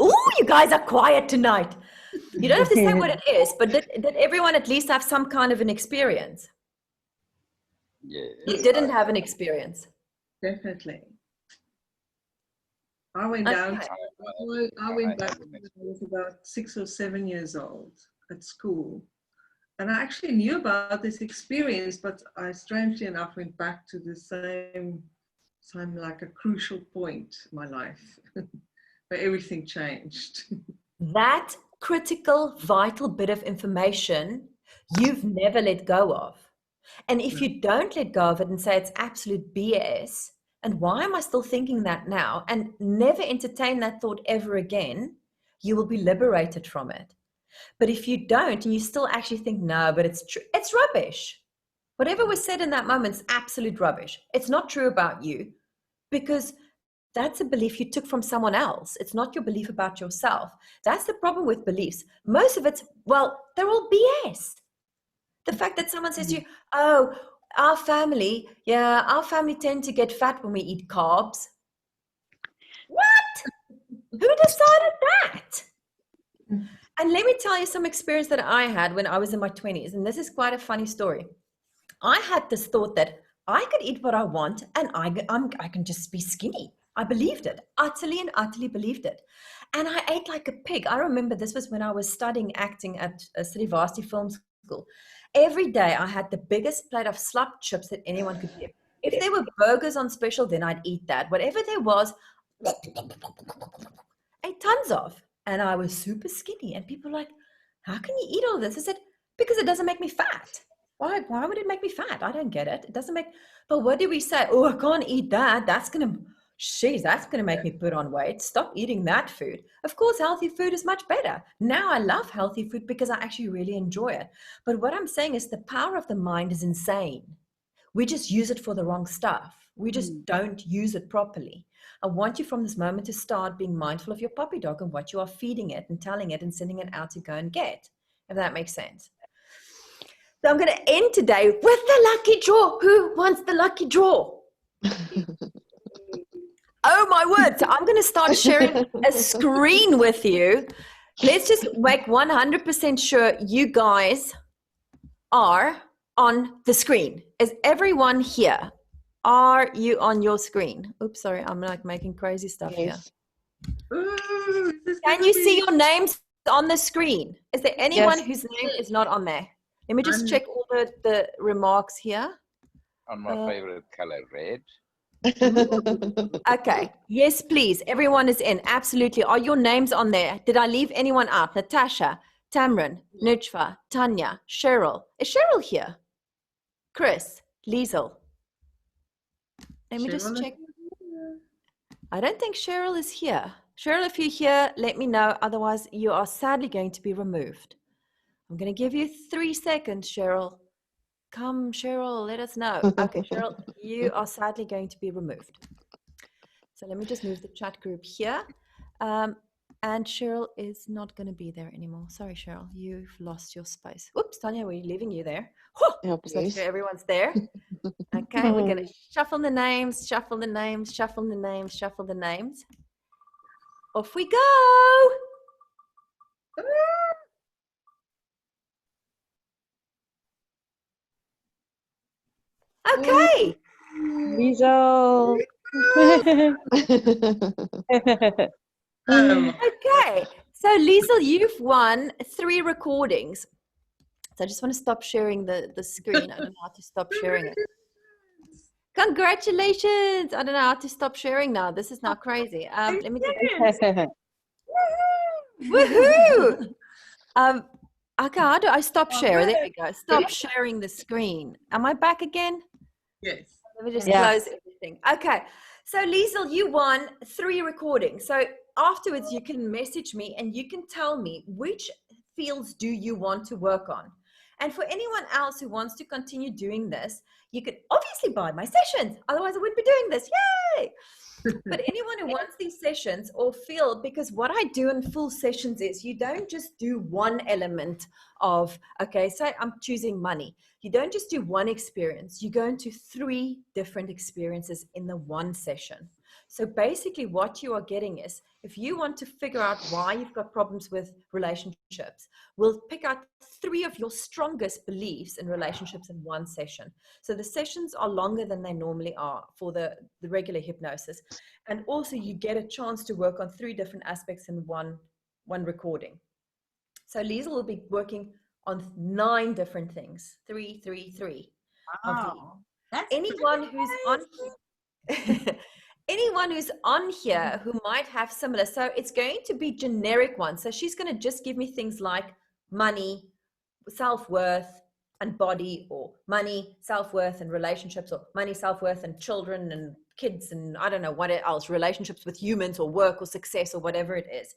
Oh, you guys are quiet tonight. You don't have to say what it is, but did everyone at least have some kind of an experience? Yes. You didn't have an experience. Definitely. I went down. I went back when I was about 6 or 7 years old at school, and I actually knew about this experience, but I strangely enough went back to the same like a crucial point in my life where everything changed. That critical, vital bit of information you've never let go of. And if you don't let go of it and say it's absolute BS, and why am I still thinking that now, and never entertain that thought ever again, you will be liberated from it. But if you don't, and you still actually think, no, but it's true, it's rubbish. Whatever was said in that moment is absolute rubbish. It's not true about you, because that's a belief you took from someone else. It's not your belief about yourself. That's the problem with beliefs. Most of it's, well, they're all BS. The fact that someone says to you, oh, our family tend to get fat when we eat carbs. What? Who decided that? And let me tell you some experience that I had when I was in my 20s. And this is quite a funny story. I had this thought that I could eat what I want and I can just be skinny. I believed it, utterly and utterly believed it. And I ate like a pig. I remember this was when I was studying acting at City Varsity Film School. Every day I had the biggest plate of slop chips that anyone could give. If there were burgers on special, then I'd eat that. Whatever there was, ate tons of. And I was super skinny. And people were like, how can you eat all this? I said, because it doesn't make me fat. Why would it make me fat? I don't get it. It doesn't make, but what do we say? Oh, I can't eat that. That's going to make me put on weight. Stop eating that food. Of course, healthy food is much better. Now I love healthy food because I actually really enjoy it. But what I'm saying is the power of the mind is insane. We just use it for the wrong stuff. We just don't use it properly. I want you from this moment to start being mindful of your puppy dog and what you are feeding it and telling it and sending it out to go and get, if that makes sense. So I'm going to end today with the lucky draw. Who wants the lucky draw? Oh my word. So I'm going to start sharing a screen with you. Let's just make 100% sure you guys are on the screen. Is everyone here? Are you on your screen? Oops, sorry. I'm like making crazy stuff here. Ooh, Can you see your names on the screen? Is there anyone whose name is not on there? Let me just check all the remarks here. On my favorite color, red. Okay. Yes, please. Everyone is in. Absolutely. Are your names on there? Did I leave anyone out? Natasha, Tamron, Nutfa, Tanya, Cheryl. Is Cheryl here? Chris, Liesel. Let me just check. I don't think Cheryl is here. Cheryl, if you're here, let me know. Otherwise, you are sadly going to be removed. I'm going to give you 3 seconds, Cheryl. Come, Cheryl, let us know. Okay, Cheryl, you are sadly going to be removed. So let me just move the chat group here. And Cheryl is not going to be there anymore. Sorry, Cheryl, you've lost your space. Oops, Tanya, we're leaving you there. Yeah, just make sure everyone's there. Okay, we're going to shuffle the names, shuffle the names, shuffle the names, shuffle the names. Off we go. Okay. Liesel. Okay. So Liesel, you've won 3 recordings. So I just want to stop sharing the screen. I don't know how to stop sharing it. Congratulations. I don't know how to stop sharing now. This is now crazy. Let me just... Woohoo! Okay, how do I stop share? There we go. Stop sharing the screen. Am I back again? Yes. Let me just close everything. Okay. So Liesel, you won 3 recordings. So afterwards you can message me and you can tell me which fields do you want to work on. And for anyone else who wants to continue doing this, you could obviously buy my sessions. Otherwise, I wouldn't be doing this. Yay! But anyone who wants these sessions or feel, because what I do in full sessions is you don't just do one element of, okay, say I'm choosing money. You don't just do one experience. You go into 3 different experiences in the one session. So basically what you are getting is, if you want to figure out why you've got problems with relationships, we'll pick out 3 of your strongest beliefs in relationships in one session. So the sessions are longer than they normally are for the regular hypnosis. And also you get a chance to work on 3 different aspects in one recording. So Liesl will be working on 9 different things. 3, 3, 3. Wow. That's Anyone who's on anyone who's on here who might have similar, so it's going to be generic ones. So she's going to just give me things like money, self-worth, and body, or money, self-worth, and relationships, or money, self-worth, and children and kids, and I don't know what else, relationships with humans, or work, or success, or whatever it is.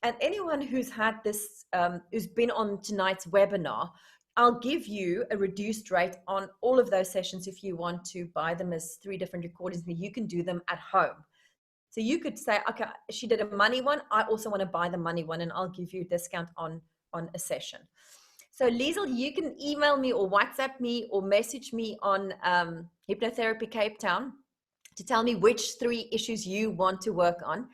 And anyone who's had this, who's been on tonight's webinar, I'll give you a reduced rate on all of those sessions if you want to buy them as 3 different recordings, and you can do them at home. So you could say, okay, she did a money one, I also want to buy the money one, and I'll give you a discount on a session. So Liesl, you can email me or WhatsApp me or message me on Hypnotherapy Cape Town to tell me which 3 issues you want to work on.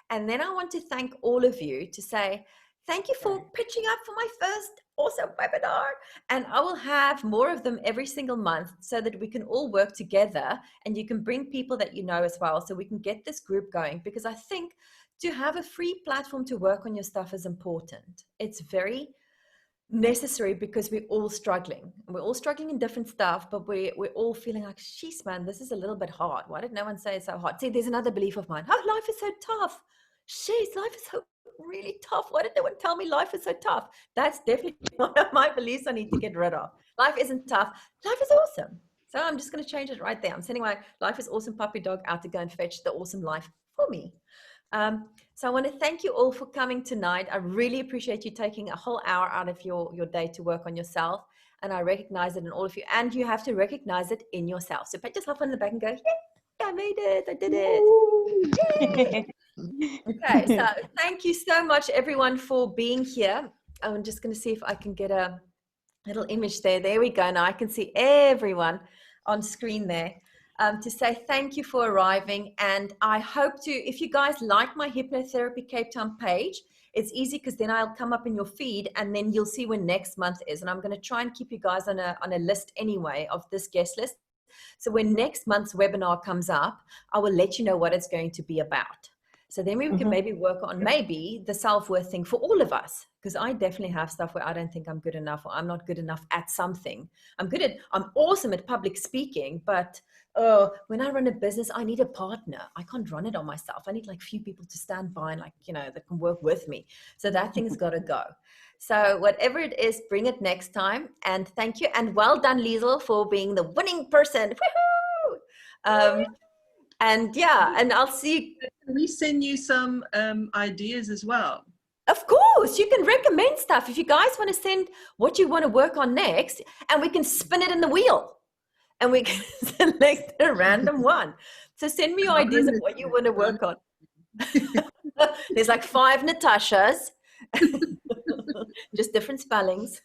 And then I want to thank all of you to say, thank you for pitching up for my first awesome webinar. And I will have more of them every single month so that we can all work together, and you can bring people that you know as well, so we can get this group going. Because I think to have a free platform to work on your stuff is important. It's very necessary because we're all struggling. We're all struggling in different stuff, but we're all feeling like, sheesh, man, this is a little bit hard. Why did no one say it's so hard? See, there's another belief of mine. Oh, life is so tough. Sheesh, life is so really tough. Why did no one tell me life is so tough? That's definitely one of my beliefs I need to get rid of. Life isn't tough. Life is awesome. So I'm just going to change it right there. I'm sending my life is awesome puppy dog out to go and fetch the awesome life for me. So I want to thank you all for coming tonight. I really appreciate you taking a whole hour out of your day to work on yourself. And I recognize it in all of you. And you have to recognize it in yourself. So pat yourself on the back and go, yeah, I made it. I did it. Okay, so thank you so much, everyone, for being here. I'm just going to see if I can get a little image there. There we go. Now I can see everyone on screen there. To say thank you for arriving, and I hope to, if you guys like my Hypnotherapy Cape Town page, it's easy because then I'll come up in your feed, and then you'll see when next month is, and I'm going to try and keep you guys on a list anyway of this guest list. So when next month's webinar comes up, I will let you know what it's going to be about. So then we can maybe work on maybe the self-worth thing for all of us, because I definitely have stuff where I don't think I'm good enough, or I'm not good enough at something. I'm awesome at public speaking, but when I run a business, I need a partner. I can't run it on myself. I need like few people to stand by and that can work with me. So that thing's got to go. So whatever it is, bring it next time. And thank you. And well done, Liesl, for being the winning person. Woohoo! And yeah, and I'll see. Can we send you some ideas as well? Of course, you can recommend stuff. If you guys want to send what you want to work on next, and we can spin it in the wheel. And we can select a random one. So send me your ideas of what you want to work on. There's like 5 Natashas, just different spellings.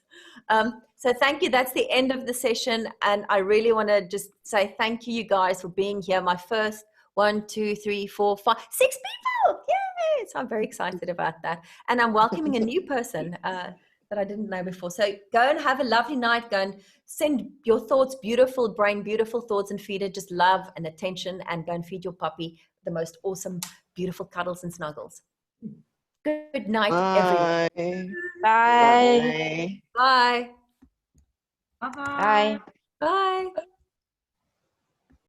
So thank you. That's the end of the session. And I really want to just say thank you guys for being here. My first 1, 2, 3, 4, 5, 6 people. Yay! So I'm very excited about that. And I'm welcoming a new person that I didn't know before. So go and have a lovely night. Go and send your thoughts, beautiful brain, beautiful thoughts, and feed it just love and attention, and go and feed your puppy the most awesome, beautiful cuddles and snuggles. Good night, everyone. Bye. Bye. Bye-bye. Bye. Bye.